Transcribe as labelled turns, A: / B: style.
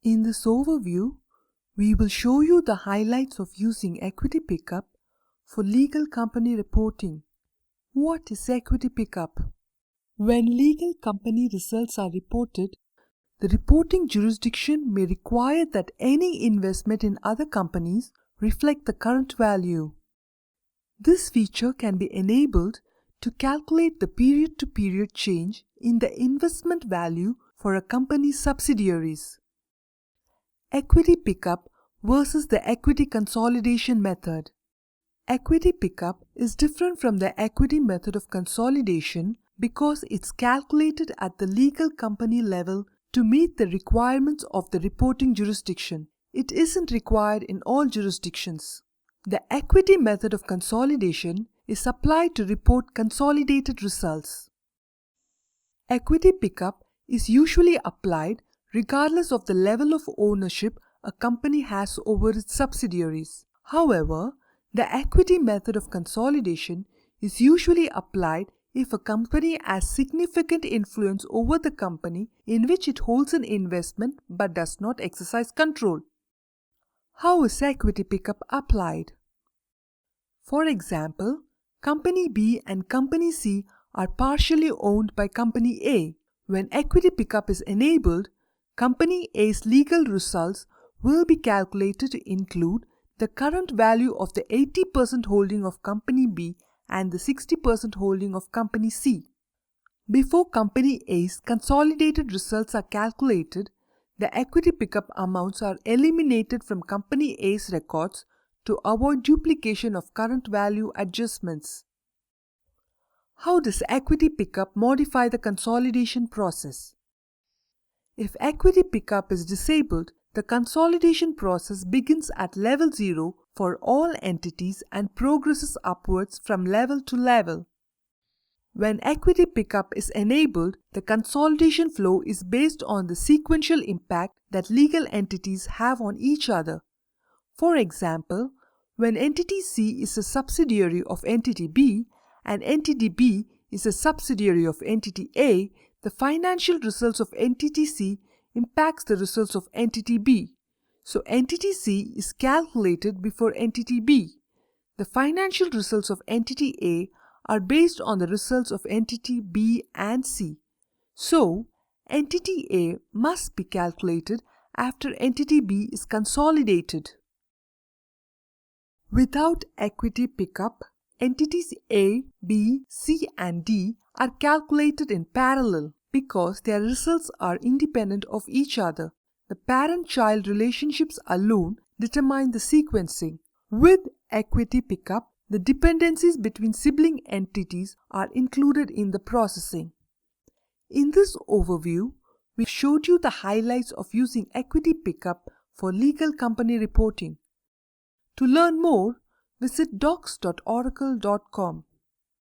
A: In this overview, we will show you the highlights of using equity pickup for legal company reporting. What is equity pickup? When legal company results are reported, the reporting jurisdiction may require that any investment in other companies reflect the current value. This feature can be enabled to calculate the period-to-period change in the investment value for a company's subsidiaries. Equity pickup versus the equity consolidation method. Equity pickup is different from the equity method of consolidation because it's calculated at the legal company level to meet the requirements of the reporting jurisdiction. It isn't required in all jurisdictions. The equity method of consolidation is applied to report consolidated results. Equity pickup is usually applied regardless of the level of ownership a company has over its subsidiaries. However, the equity method of consolidation is usually applied if a company has significant influence over the company in which it holds an investment but does not exercise control. How is equity pickup applied? For example, Company B and Company C are partially owned by Company A. When equity pickup is enabled, Company A's legal results will be calculated to include the current value of the 80% holding of Company B and the 60% holding of Company C. Before Company A's consolidated results are calculated, the equity pickup amounts are eliminated from Company A's records to avoid duplication of current value adjustments. How does equity pickup modify the consolidation process? If equity pickup is disabled, the consolidation process begins at level 0 for all entities and progresses upwards from level to level. When equity pickup is enabled, the consolidation flow is based on the sequential impact that legal entities have on each other. For example, when entity C is a subsidiary of entity B and entity B is a subsidiary of entity A, the financial results of entity C impacts the results of entity B. So entity C is calculated before entity B. The financial results of entity A are based on the results of entity B and C. So entity A must be calculated after entity B is consolidated. Without equity pickup, entities A, B, C and D are calculated in parallel because their results are independent of each other. The parent-child relationships alone determine the sequencing. With equity pickup, the dependencies between sibling entities are included in the processing. In this overview, we showed you the highlights of using equity pickup for legal company reporting. To learn more, visit docs.oracle.com.